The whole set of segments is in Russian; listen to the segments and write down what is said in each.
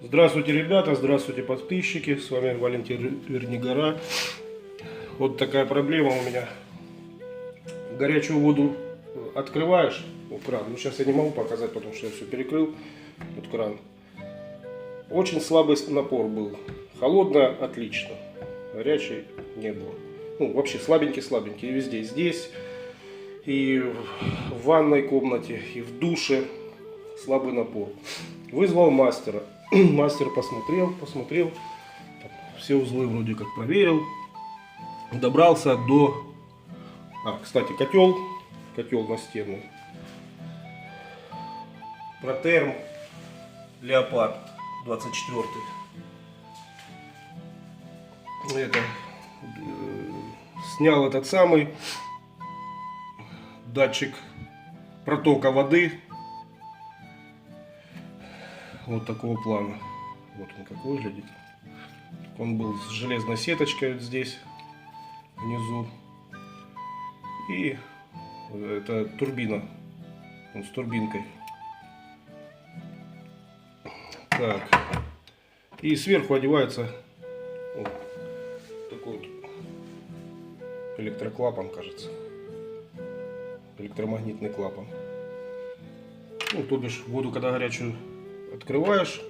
Здравствуйте, ребята, здравствуйте, подписчики, с вами Валентин Вернигора. Вот такая проблема у меня. Горячую воду открываешь, кран, ну сейчас я не могу показать, потому что я все перекрыл, вот кран. Очень слабый напор был, холодно отлично, горячей не было. Ну вообще слабенький, и везде, здесь, и в ванной комнате, и в душе слабый напор. Вызвал мастера. Мастер посмотрел, все узлы вроде как проверил, добрался до... кстати, котел настенный, Протерм Леопард 24. Это снял этот самый датчик протока воды. Вот такого плана. Вот он как выглядит. Он был с железной сеточкой вот здесь, внизу. И это турбина. Он с турбинкой. Так. И сверху одевается вот такой вот электроклапан, кажется. Электромагнитный клапан. Ну, то бишь, воду, когда горячую открываешь,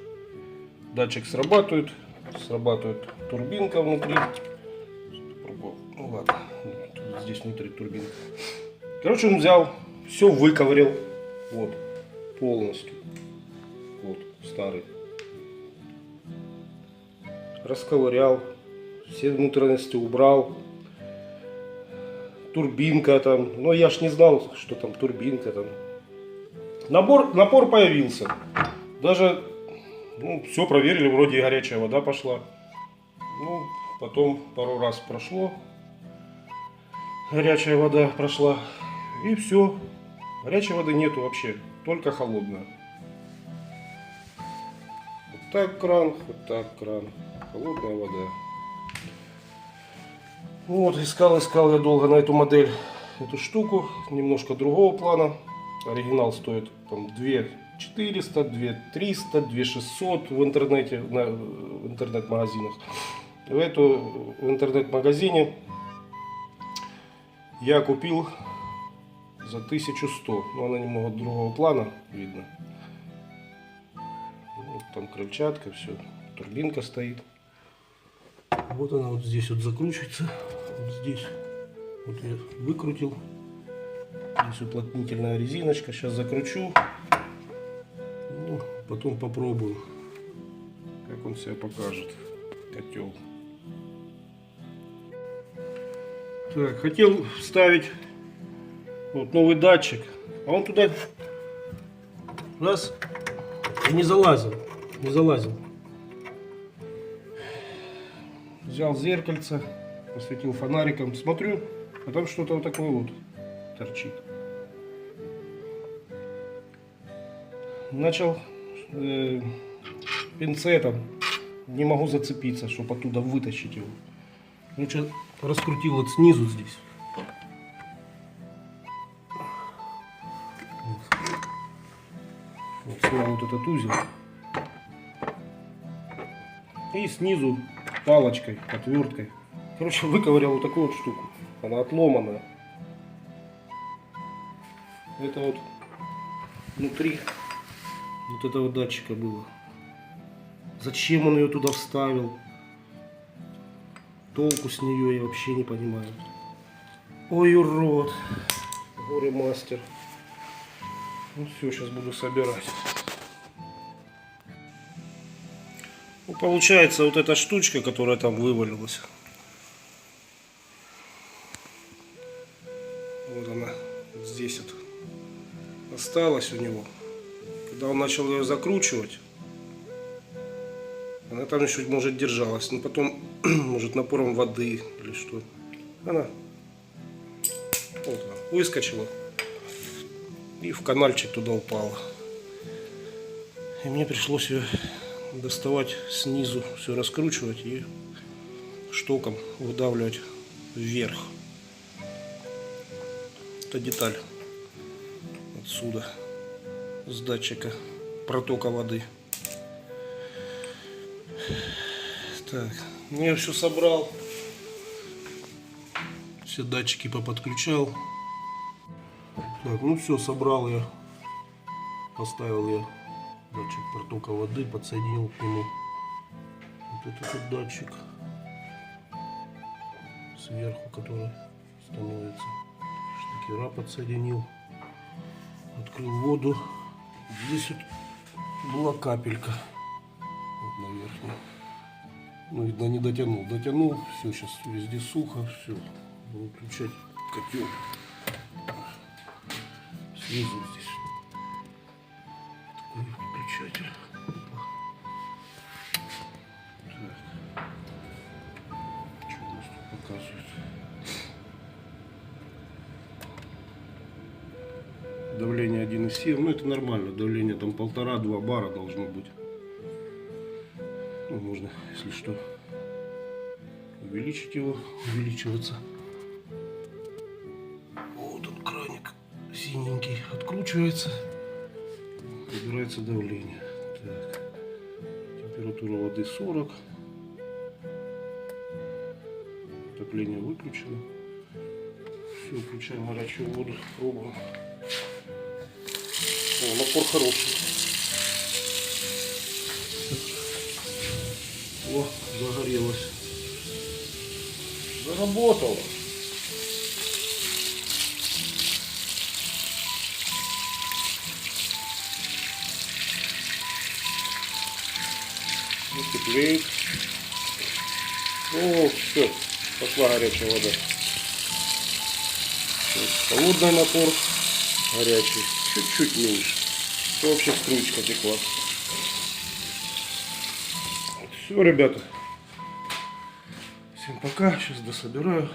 датчик срабатывает турбинка внутри. Ну ладно, здесь внутри турбинка. Короче, он взял, все выковырял, вот, полностью, вот, старый. Расковырял, все внутренности убрал. Турбинка там, но я ж не знал, что там турбинка там. Напор появился. Даже все проверили, вроде и горячая вода пошла. Ну, потом пару раз прошло. Горячая вода прошла. И все. Горячей воды нету вообще. Только холодная. Вот так кран, вот так кран. Холодная вода. Вот, искал я долго на эту модель, эту штуку. Немножко другого плана. Оригинал стоит там 2400, 2300, 2600 в интернете, в интернет-магазинах. В интернет-магазине я купил за 1100. Но она немного другого плана, видно. Вот там крыльчатка, все, турбинка стоит. Вот она вот здесь вот закручивается. Вот здесь вот я выкрутил. Здесь уплотнительная резиночка. Сейчас закручу. Ну, потом попробую, как он себя покажет. Котел. Так, хотел вставить вот новый датчик. А он туда раз и не залазил. Взял зеркальце, посветил фонариком. Смотрю, а там что-то вот такое вот торчит. Начал пинцетом, не могу зацепиться, чтобы оттуда вытащить его. Короче, раскрутил вот снизу здесь. Вот снял вот этот узел. И снизу палочкой, отверткой. Короче, выковырял вот такую вот штуку. Она отломанная. Это вот внутри вот этого датчика было. Зачем он ее туда вставил? Толку с нее я вообще не понимаю. Ой, урод. Горе мастер. Ну все, сейчас буду собирать. Ну, получается вот эта штучка, которая там вывалилась. Вот она. Вот здесь вот осталась у него. Когда он начал ее закручивать, она там еще, может, держалась. Но потом, может, напором воды или что. Она вот она, выскочила. И в канальчик туда упала. И мне пришлось ее доставать снизу, все раскручивать и штоком выдавливать вверх. Это деталь отсюда, с датчика протока воды. Так, ну я все собрал. Все датчики поподключал. Так, ну все, собрал я. Поставил я датчик протока воды, подсоединил к нему вот этот вот датчик сверху, который становится. Штекера подсоединил. Открыл воду. Здесь вот была капелька. Вот на верхней. Ну, видно, не дотянул. Дотянул. Все, сейчас везде сухо. Все. Буду включать котел. Снизу здесь такой выключатель. Так. Что у нас тут показывает? Давление 1,7. Ну, это нормально. Давление там 1,5-2 бара должно быть. Ну, можно, если что, увеличить его, увеличиваться. Вот он, краник синенький, откручивается, выбирается давление. Так. Температура воды 40. Отопление выключено. Все, включаем горячую воду, пробуем. О, напор хороший. О, загорелось. Заработало. Теплеет. О, все, пошла горячая вода. Холодный напор, горячий, чуть-чуть меньше. Вообще струечка текла. Все, ребята. Всем пока. Сейчас дособираю.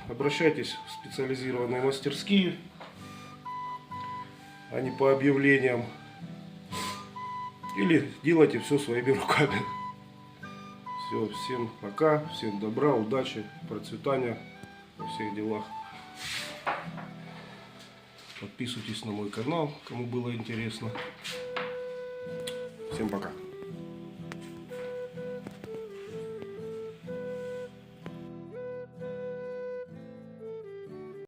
Обращайтесь в специализированные мастерские, а не по объявлениям. Или делайте все своими руками. Все, всем пока, всем добра, удачи, процветания во всех делах. Подписывайтесь на мой канал, кому было интересно. Всем пока.